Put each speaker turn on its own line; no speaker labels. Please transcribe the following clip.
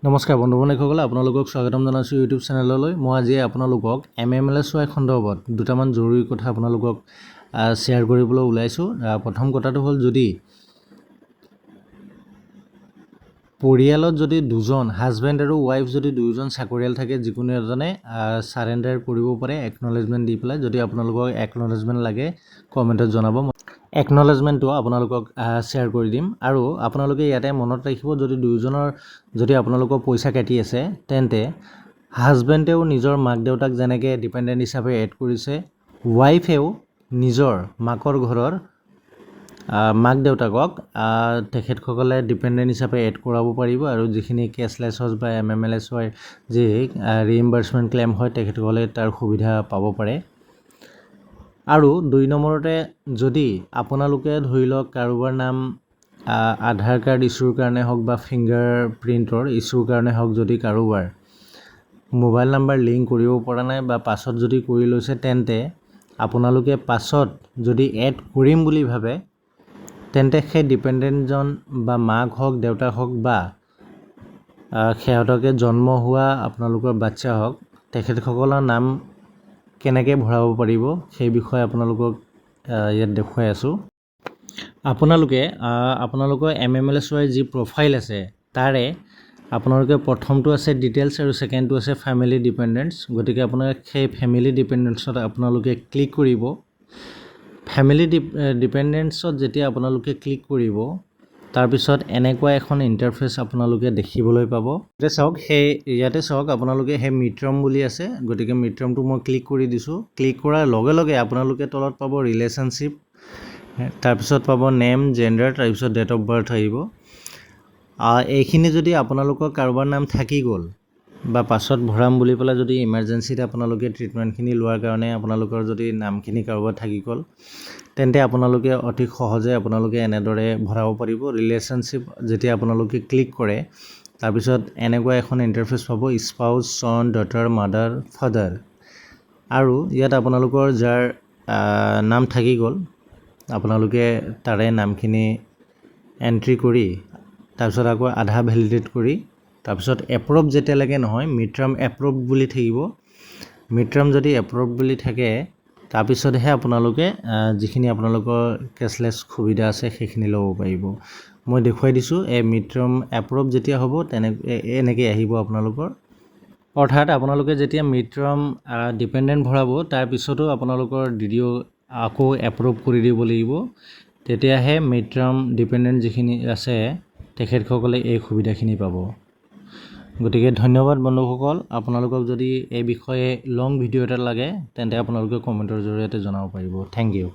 নমস্কাৰ বন্ধু-বান্ধৱীসকল, আপোনালোকক স্বাগতম জনাইছোঁ ইউটিউব চেনেললৈ। মই আজি আপোনালোকক MMLSY সন্দৰ্ভত দুটামান জৰুৰী কথা আপোনালোকক শ্বেয়াৰ কৰিবলৈ ওলাইছোঁ। প্ৰথম কথাটো হ'ল, যদি পৰিয়ালত যদি দুজন হাজবেণ্ড আৰু ৱাইফ যদি দুয়োজন চাকৰিয়াল থাকে, যিকোনো এজনে ছাৰেণ্ডাৰ কৰিব পাৰে একনলেজমেণ্ট দি পেলাই। যদি আপোনালোকক একনলেজমেণ্ট লাগে কমেণ্টত জনাব, একনলেজমেণ্টটো আপোনালোকক শ্বেয়াৰ কৰি দিম। আৰু আপোনালোকে ইয়াতে মনত ৰাখিব, যদি আপোনালোকৰ পইচা কাটি আছে, তেন্তে হাজবেণ্ডেও নিজৰ মাক দেউতাক যেনেকৈ ডিপেণ্ডেণ্ট হিচাপে এড কৰিছে, ৱাইফেও নিজৰ মাকৰ ঘৰৰ মাক দেউতাকক তেখেতসকলে ডিপেণ্ডেণ্ট হিচাপে এড কৰাব পাৰিব। আৰু যিখিনি কেছলেছ হজ বা MMLSY যি ৰিইম্বাৰ্চমেণ্ট ক্লেইম হয়, তেখেতসকলে তাৰ সুবিধা পাব পাৰে। আৰু 2 নম্বৰতে, যদি আপোনালোকে ধৰি লওক কাৰোবাৰ নাম আধাৰ কাৰ্ড ইছ্যুৰ কাৰণে হওক বা ফিংগাৰ প্ৰিণ্টৰ ইছ্যুৰ কাৰণে হওক, যদি কাৰোবাৰ মোবাইল নাম্বাৰ লিংক কৰিব পৰা নাই বা পাছত যদি কৰি লৈছে, তেন্তে আপোনালোকে পাছত যদি এড কৰিম বুলি ভাবে, তেন্তে সেই ডিপেণ্ডেণ্টজন বা মাক হওক দেউতাক হওক বা সিহঁতকে জন্ম হোৱা আপোনালোকৰ বাচ্চা হওক, তেখেতসকলৰ নাম কেনেকৈ ভৰাব পাৰিব সেই বিষয়ে আপোনালোকক ইয়াত দেখুৱাই আছোঁ। আপোনালোকৰ MMLSY যি প্ৰফাইল আছে, তাৰে আপোনালোকে প্ৰথমটো আছে ডিটেইলছ আৰু ছেকেণ্ডটো আছে ফেমিলি ডিপেণ্ডেণ্টছ। গতিকে আপোনাৰ সেই ফেমিলি ডিপেণ্ডেণ্টছত আপোনালোকে ক্লিক কৰিব। ফেমিলি ডিপেণ্ডেণ্টছত যেতিয়া আপোনালোকে ক্লিক কৰিব, তাৰপিছত এনেকুৱা এখন ইণ্টাৰফেচ আপোনালোকে দেখিবলৈ পাব। ইয়াতে চাওক আপোনালোকে সেই মিত্ৰম বুলি আছে। গতিকে মিত্ৰমটো মই ক্লিক কৰি দিছোঁ। ক্লিক কৰাৰ লগে লগে আপোনালোকে তলত পাব ৰিলেশ্যনশ্বিপ, তাৰপিছত পাব নেম, জেণ্ডাৰ, তাৰপিছত ডেট অফ বাৰ্থ আহিব। এইখিনি যদি আপোনালোকৰ কাৰোবাৰ নাম থাকি গ'ল বা পাছত ভৰাম বুলি পেলাই যদি ইমাৰ্জেঞ্চিত আপোনালোকে ট্ৰিটমেণ্টখিনি লোৱাৰ কাৰণে আপোনালোকৰ যদি নামখিনি কাৰোবাৰ থাকি গ'ল, তেন্তে আপোনালোকে অতি সহজে আপোনালোকে এনেদৰে ভৰাব পাৰিব। ৰিলেশ্যনশ্বিপ যেতিয়া আপোনালোকে ক্লিক কৰে, তাৰপিছত এনেকুৱা এখন ইণ্টাৰফেচ পাব, স্পাউচ, ছন, ডটাৰ, মাদাৰ, ফাদাৰ। আৰু ইয়াত আপোনালোকৰ যাৰ নাম থাকি গ'ল, আপোনালোকে তাৰে নামখিনি এণ্ট্ৰি কৰি তাৰপিছত আকৌ আধা ভেলিডেট কৰি, তাৰপিছত এপ্ৰুভ যেতিয়ালৈকে নহয়, মিত্ৰাম এপ্ৰুভ বুলি থাকিব। মিত্ৰাম যদি এপ্ৰুভ বুলি থাকে, তাৰপিছতহে আপোনালোকে যিখিনি আপোনালোকৰ কেছলেছ সুবিধা আছে সেইখিনি ল'ব পাৰিব। মই দেখুৱাই দিছোঁ। এই মিত্ৰাম এপ্ৰুভ যেতিয়া হ'ব, এনেকৈ আহিব আপোনালোকৰ। অৰ্থাৎ আপোনালোকে যেতিয়া মিত্ৰাম ডিপেণ্ডেণ্ট ভৰাব, তাৰপিছতো আপোনালোকৰ আকৌ এপ্ৰুভ কৰি দিব লাগিব। তেতিয়াহে মিত্ৰাম ডিপেণ্ডেণ্ট যিখিনি আছে, তেখেতসকলে এই সুবিধাখিনি পাব। গতিকে ধন্যবাদ বন্ধুসকল। আপোনালোকক যদি এই বিষয়ে লং ভিডিঅ' এটা লাগে, তেন্তে আপোনালোকে কমেণ্টৰ জৰিয়তে জনাব পাৰিব। Thank U.